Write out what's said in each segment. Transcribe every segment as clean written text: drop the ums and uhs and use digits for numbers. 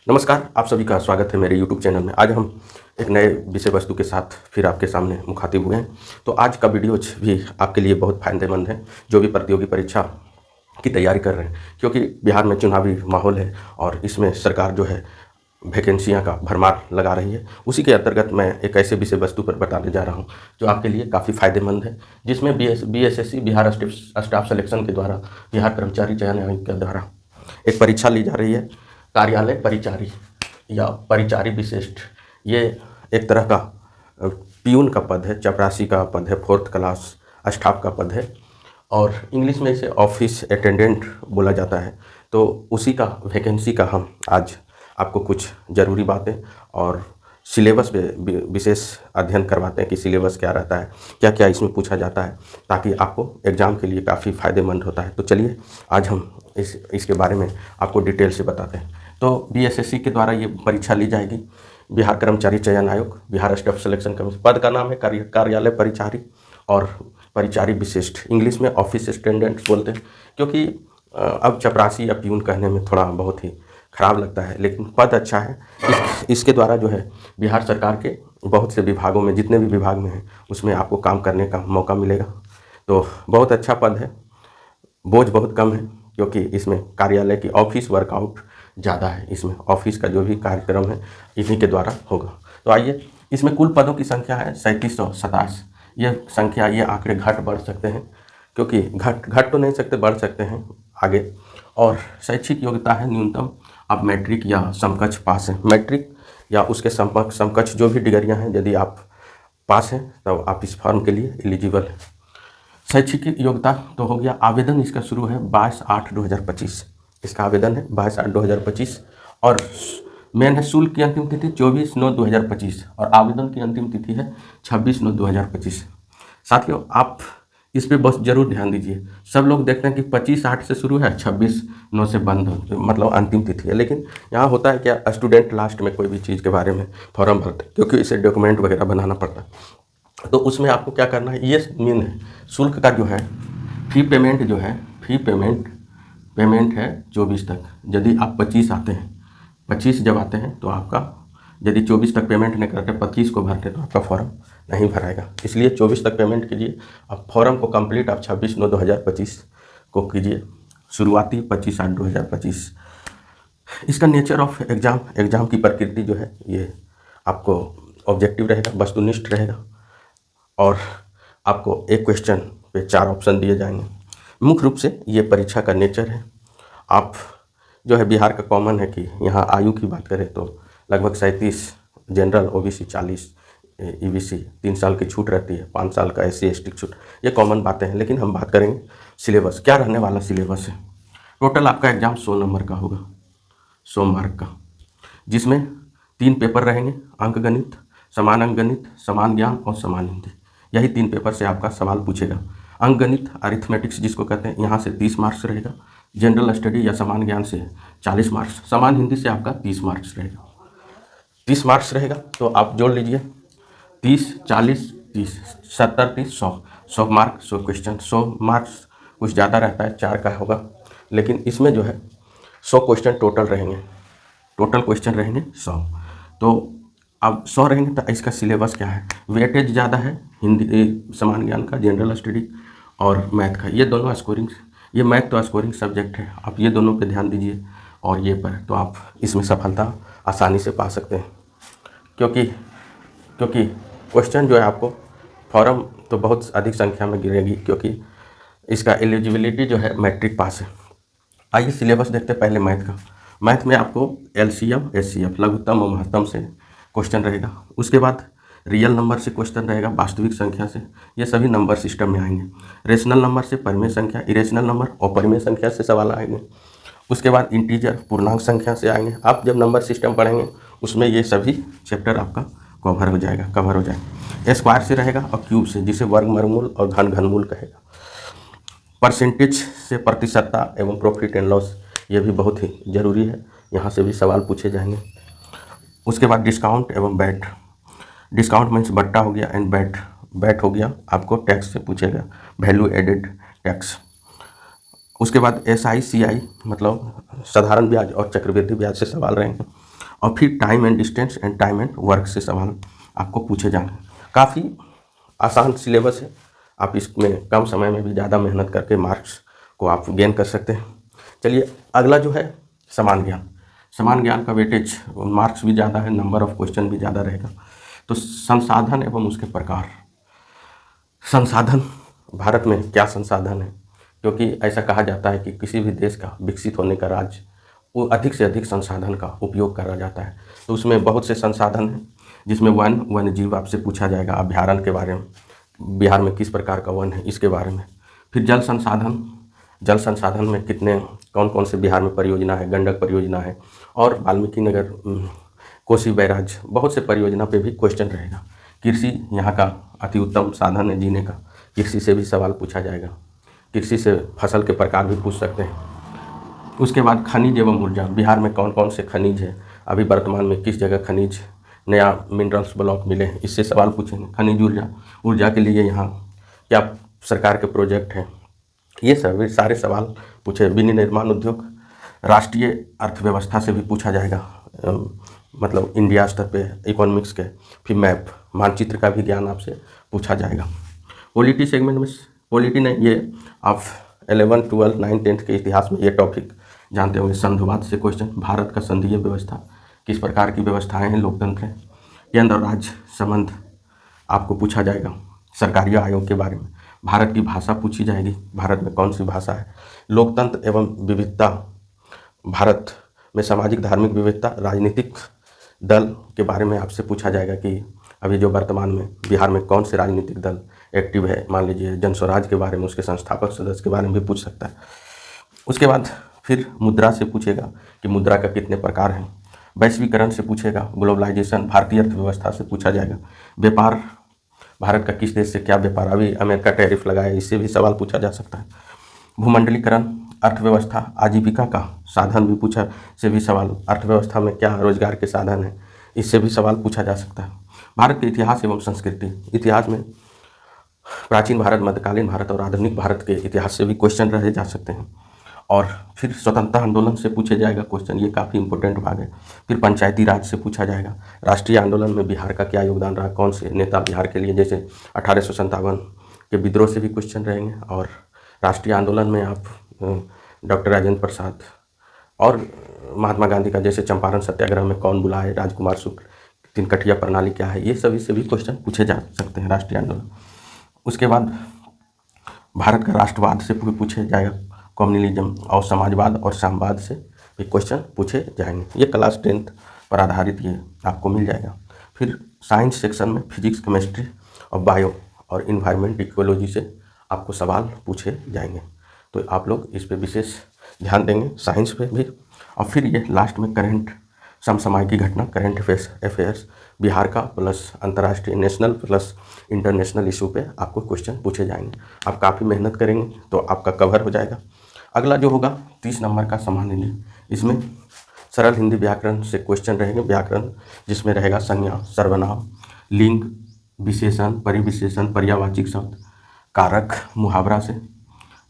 नमस्कार, आप सभी का स्वागत है मेरे YouTube चैनल में। आज हम एक नए विषय वस्तु के साथ फिर आपके सामने मुखातिब हुए हैं। तो आज का वीडियोज भी आपके लिए बहुत फ़ायदेमंद है, जो भी प्रतियोगी परीक्षा की तैयारी कर रहे हैं। क्योंकि बिहार में चुनावी माहौल है और इसमें सरकार जो है वैकेंसियाँ का भरमार लगा रही है। उसी के अंतर्गत मैं एक ऐसे विषय वस्तु पर बताने जा रहा हूँ जो आपके लिए काफ़ी फ़ायदेमंद है, जिसमें BSSC बिहार स्टाफ सिलेक्शन के द्वारा, बिहार कर्मचारी चयन आयोग के द्वारा एक परीक्षा ली जा रही है, कार्यालय परिचारी या परिचारी विशिष्ट। ये एक तरह का पियून का पद है, चपरासी का पद है, 4th क्लास स्टाफ का पद है और इंग्लिश में इसे ऑफिस अटेंडेंट बोला जाता है। तो उसी का वैकेंसी का हम आज आपको कुछ ज़रूरी बातें और सिलेबस पे विशेष अध्ययन करवाते हैं कि सिलेबस क्या रहता है, क्या क्या इसमें पूछा जाता है, ताकि आपको एग्ज़ाम के लिए काफ़ी फ़ायदेमंद होता है। तो चलिए आज हम इसके बारे में आपको डिटेल से बताते हैं। तो BSSC के द्वारा ये परीक्षा ली जाएगी, बिहार कर्मचारी चयन आयोग, बिहार स्टाफ सिलेक्शन कमीशन। पद का नाम है कार्यालय परिचारी और परिचारी विशिष्ट, इंग्लिश में ऑफिस अटेंडेंट बोलते हैं। क्योंकि अब चपरासी या पियून कहने में थोड़ा बहुत ही खराब लगता है, लेकिन पद अच्छा है। इसके द्वारा जो है बिहार सरकार के बहुत से विभागों में, जितने भी विभाग में हैं, उसमें आपको काम करने का मौका मिलेगा। तो बहुत अच्छा पद है, बोझ बहुत कम है, क्योंकि इसमें कार्यालय की ऑफिस वर्कआउट ज़्यादा है। इसमें ऑफिस का जो भी कार्यक्रम है इन्हीं के द्वारा होगा। तो आइए, इसमें कुल पदों की संख्या है 3727। ये संख्या, ये आंकड़े घट बढ़ सकते हैं, क्योंकि घट तो नहीं सकते, बढ़ सकते हैं आगे। और शैक्षिक योग्यता है न्यूनतम आप मैट्रिक या समकक्ष पास हैं। मैट्रिक या उसके समकक्ष जो भी डिग्रियां हैं, यदि आप पास हैं तब आप इस फॉर्म के लिए एलिजिबल हैं। शैक्षिक योग्यता तो हो गया। आवेदन इसका शुरू है 22/8/2025। इसका आवेदन है 22/8/2025 और मेन है शुल्क की अंतिम तिथि 24/9/2025 और आवेदन की अंतिम तिथि है 26/9/2025। साथियों, आप इस पे बस जरूर ध्यान दीजिए। सब लोग देखते हैं कि 25/8 से शुरू है, 26/9 से बंद हो, मतलब अंतिम तिथि है। लेकिन यहाँ होता है क्या, स्टूडेंट लास्ट में कोई भी चीज़ के बारे में फॉर्म भरते हैं, क्योंकि इसे डॉक्यूमेंट वगैरह बनाना पड़ता है। तो उसमें आपको क्या करना है, ये मेन है। शुल्क का जो है फी पेमेंट जो है, फी पेमेंट है 24 तक। यदि आप 25 आते हैं, 25 जब आते हैं तो आपका, यदि 24 तक पेमेंट नहीं करते, 25 को भरते, तो आपका फॉर्म नहीं भराएगा। इसलिए 24 तक पेमेंट कीजिए। आप फॉर्म को कंप्लीट आप 26/9/2025 को कीजिए। शुरुआती 25/8/2025। इसका नेचर ऑफ एग्ज़ाम की प्रकृति जो है, ये आपको ऑब्जेक्टिव रहेगा, वस्तुनिष्ठ रहेगा और आपको एक क्वेश्चन पे 4 ऑप्शन दिए जाएंगे। मुख्य रूप से ये परीक्षा का नेचर है। आप जो है, बिहार का कॉमन है कि यहाँ आयु की बात करें तो लगभग 37, जनरल OBC 40, EBC 3 साल की छूट रहती है, 5 साल का SC ST की छूट। ये कॉमन बातें हैं। लेकिन हम बात करेंगे सिलेबस क्या रहने वाला सिलेबस है। टोटल आपका एग्ज़ाम 100 नंबर का होगा, 100 मार्क का, जिसमें 3 पेपर रहेंगे, अंक गणित, समान अंक गणित, समान ज्ञान और समान हिंदी। यही 3 पेपर से आपका सवाल पूछेगा। अंक गणित अरिथमेटिक्स जिसको कहते हैं, यहाँ से 30 मार्क्स रहेगा। जनरल स्टडी या समान ज्ञान से 40 मार्क्स, समान हिंदी से आपका 30 मार्क्स रहेगा। 30 मार्क्स रहेगा तो आप जोड़ लीजिए, 30, 40, 30, 70, 30, 100, 100 मार्क, 100 क्वेश्चन। 100 मार्क्स कुछ ज़्यादा रहता है, 4 का होगा, लेकिन इसमें जो है 100 क्वेश्चन टोटल रहेंगे। टोटल क्वेश्चन रहेंगे 100। तो अब 100 रहेंगे तो इसका सिलेबस क्या है, वेटेज ज़्यादा है हिंदी, समान ज्ञान का, जनरल स्टडी और मैथ का। ये दोनों स्कोरिंग, ये मैथ तो स्कोरिंग सब्जेक्ट है, आप ये दोनों पे ध्यान दीजिए और ये पर, तो आप इसमें सफलता आसानी से पा सकते हैं। क्योंकि क्वेश्चन जो है, आपको फॉर्म तो बहुत अधिक संख्या में गिरेगी, क्योंकि इसका एलिजिबिलिटी जो है मैट्रिक पास है। आइए सिलेबस देखते हैं पहले मैथ का। मैथ में आपको LCM HCF लघुत्तम और महत्तम से क्वेश्चन रहेगा। उसके बाद रियल नंबर से क्वेश्चन रहेगा, वास्तविक संख्या से। ये सभी नंबर सिस्टम में आएंगे। रेशनल नंबर से परिमेय संख्या, इरेशनल नंबर और परिमेय संख्या से सवाल आएंगे। उसके बाद इंटीजर पूर्णांक संख्या से आएंगे। आप जब नंबर सिस्टम पढ़ेंगे उसमें ये सभी चैप्टर आपका कवर हो जाएगा। स्क्वायर से रहेगा और क्यूब से, जिसे वर्ग वर्गमूल और घनमूल कहेगा। परसेंटेज से प्रतिशतता एवं प्रॉफिट एंड लॉस, ये भी बहुत ही ज़रूरी है, यहाँ से भी सवाल पूछे जाएंगे। उसके बाद डिस्काउंट एवं बैट। डिस्काउंट मीन्स बट्टा हो गया एंड बैट हो गया, आपको टैक्स से पूछेगा, वैल्यू एडेड टैक्स। उसके बाद SI CI मतलब साधारण ब्याज और चक्रवृद्धि ब्याज से सवाल रहेंगे। और फिर time and distance and time and work से सवाल आपको पूछे जाएंगे। काफ़ी आसान सिलेबस है, आप इसमें कम समय में भी ज़्यादा मेहनत करके मार्क्स को आप गेन कर सकते हैं। चलिए अगला जो है समान ज्ञान। समान ज्ञान का वेटेज मार्क्स भी ज़्यादा है, नंबर ऑफ क्वेश्चन भी ज़्यादा रहेगा। तो संसाधन एवं उसके प्रकार। संसाधन, भारत में क्या संसाधन है, क्योंकि ऐसा कहा जाता है कि किसी भी देश का विकसित होने का राज वो अधिक से अधिक संसाधन का उपयोग करा जाता है। तो उसमें बहुत से संसाधन हैं, जिसमें वन्य जीव आपसे पूछा जाएगा, अभ्यारण्य के बारे में, बिहार में किस प्रकार का वन है इसके बारे में। फिर जल संसाधन, जल संसाधन में कितने कौन कौन से बिहार में परियोजना है, गंडक परियोजना है और वाल्मीकि नगर कोसी बैराज, बहुत से परियोजना पे भी क्वेश्चन रहेगा। कृषि यहाँ का अति उत्तम साधन है जीने का, कृषि से भी सवाल पूछा जाएगा, कृषि से फसल के प्रकार भी पूछ सकते हैं। उसके बाद खनिज एवं ऊर्जा, बिहार में कौन कौन से खनिज है, अभी वर्तमान में किस जगह खनिज नया मिनरल्स ब्लॉक मिले हैं, इससे सवाल पूछेंगे। खनिज ऊर्जा, ऊर्जा के लिए यहाँ क्या सरकार के प्रोजेक्ट हैं, ये सभी सारे सवाल पूछे। विनिर्माण उद्योग, राष्ट्रीय अर्थव्यवस्था से भी पूछा जाएगा, मतलब इंडिया स्तर पे इकोनॉमिक्स के। फिर मैप, मानचित्र का भी ज्ञान आपसे पूछा जाएगा। पॉलिटी सेगमेंट में, पॉलिटी नहीं, ये आप 11, 12, 9, 10 के इतिहास में ये टॉपिक जानते होंगे। संधिवाद से क्वेश्चन, भारत का संघीय व्यवस्था, किस प्रकार की व्यवस्थाएं हैं, लोकतंत्र है, केंद्र और राज्य संबंध आपको पूछा जाएगा। सरकारी आयोग के बारे में, भारत की भाषा पूछी जाएगी, भारत में कौन सी भाषा है। लोकतंत्र एवं विविधता, भारत में सामाजिक धार्मिक विविधता, राजनीतिक दल के बारे में आपसे पूछा जाएगा कि अभी जो वर्तमान में बिहार में कौन से राजनीतिक दल एक्टिव है। मान लीजिए जन स्वराज के बारे में, उसके संस्थापक सदस्य के बारे में भी पूछ सकता है। उसके बाद फिर मुद्रा से पूछेगा कि मुद्रा का कितने प्रकार हैं। वैश्वीकरण से पूछेगा, ग्लोबलाइजेशन, भारतीय अर्थव्यवस्था से पूछा जाएगा। व्यापार, भारत का किस देश से क्या व्यापार, अभी अमेरिका टैरिफ लगाया, इससे भी सवाल पूछा जा सकता है। भूमंडलीकरण, अर्थव्यवस्था, आजीविका का साधन भी पूछा से भी सवाल, अर्थव्यवस्था में क्या रोजगार के साधन हैं, इससे भी सवाल पूछा जा सकता है। भारत के इतिहास एवं संस्कृति, इतिहास में प्राचीन भारत, मध्यकालीन भारत और आधुनिक भारत के इतिहास से भी क्वेश्चन रहे जा सकते हैं। और फिर स्वतंत्रता आंदोलन से पूछे जाएगा क्वेश्चन, ये काफ़ी इंपॉर्टेंट भाग है। फिर पंचायती राज से पूछा जाएगा, राष्ट्रीय आंदोलन में बिहार का क्या योगदान रहा, कौन से नेता बिहार के लिए, जैसे 1857 के विद्रोह से भी क्वेश्चन रहेंगे। और राष्ट्रीय आंदोलन में आप डॉक्टर राजेंद्र प्रसाद और महात्मा गांधी का, जैसे चंपारण सत्याग्रह में कौन बुलाए, राजकुमार शुक्ल, तिनकठिया प्रणाली क्या है, ये सभी से भी क्वेश्चन पूछे जा सकते हैं राष्ट्रीय आंदोलन। उसके बाद भारत का राष्ट्रवाद से पूछे जाएगा, कम्युनलिज्म और समाजवाद और साम्यवाद से भी क्वेश्चन पूछे जाएंगे। ये क्लास 10th पर आधारित ये आपको मिल जाएगा। फिर साइंस सेक्शन में फिजिक्स, केमिस्ट्री और बायो और इन्वायरमेंट, इकोलॉजी से आपको सवाल पूछे जाएंगे। तो आप लोग इस पे विशेष ध्यान देंगे, साइंस पे भी। और फिर ये लास्ट में करंट, समसामयिक की घटना, करंट अफेयर्स, बिहार का प्लस अंतर्राष्ट्रीय, नेशनल प्लस इंटरनेशनल इशू पे आपको क्वेश्चन पूछे जाएंगे। आप काफ़ी मेहनत करेंगे तो आपका कवर हो जाएगा। अगला जो होगा 30 नंबर का सामान्य हिंदी, इसमें सरल हिंदी व्याकरण से क्वेश्चन रहेंगे। व्याकरण जिसमें रहेगा संज्ञा, सर्वनाम, लिंग, विशेषण, परिविशेषण, पर्यायवाची शब्द, कारक, मुहावरा से,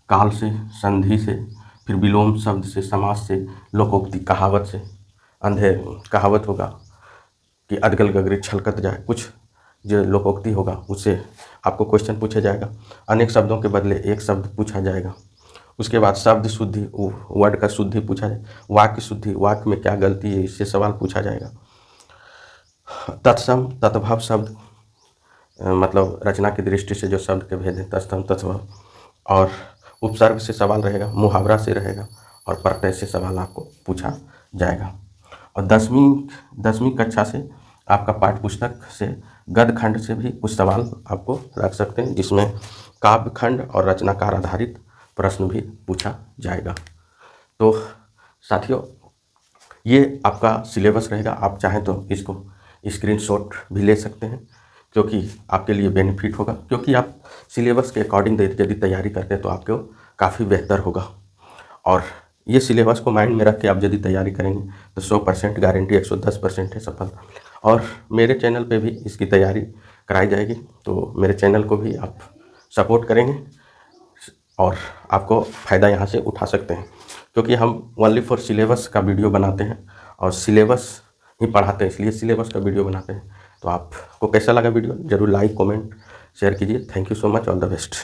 काल से, संधि से, फिर विलोम शब्द से, समास से, लोकोक्ति, कहावत से। अंधे कहावत होगा कि अदगल गगरी छलकत जाए, कुछ जो लोकोक्ति होगा उससे आपको क्वेश्चन पूछा जाएगा। अनेक शब्दों के बदले एक शब्द पूछा जाएगा। उसके बाद शब्द शुद्धि, वर्ड का शुद्धि पूछा जाए, वाक्य शुद्धि, वाक्य में क्या गलती है, इससे सवाल पूछा जाएगा। तत्सम, तत्भाव शब्द, मतलब रचना की दृष्टि से जो शब्द के भेद है, तत्सम, तत्भाव। और उपसर्ग से सवाल रहेगा, मुहावरा से रहेगा और प्रत्यय से सवाल आपको पूछा जाएगा। और 10वीं कक्षा से आपका पाठ्य पुस्तक से गद्य खंड से भी कुछ सवाल आपको रख सकते हैं, जिसमें काव्य खंड और रचनाकार आधारित प्रश्न भी पूछा जाएगा। तो साथियों, ये आपका सिलेबस रहेगा। आप चाहें तो इसको स्क्रीनशॉट भी ले सकते हैं, क्योंकि आपके लिए बेनिफिट होगा। क्योंकि आप सिलेबस के अकॉर्डिंग यदि तैयारी करते हैं तो आपको काफ़ी बेहतर होगा। और ये सिलेबस को माइंड में रख के आप यदि तैयारी करेंगे तो 100% गारंटी, 110% है सफलता। और मेरे चैनल पे भी इसकी तैयारी कराई जाएगी, तो मेरे चैनल को भी आप सपोर्ट करेंगे और आपको फ़ायदा यहाँ से उठा सकते हैं। क्योंकि हम ओनली फॉर सिलेबस का वीडियो बनाते हैं और सिलेबस ही पढ़ाते हैं, इसलिए सिलेबस का वीडियो बनाते हैं। तो आपको कैसा लगा वीडियो, ज़रूर लाइक कमेंट शेयर कीजिए। Thank you so much, all the best.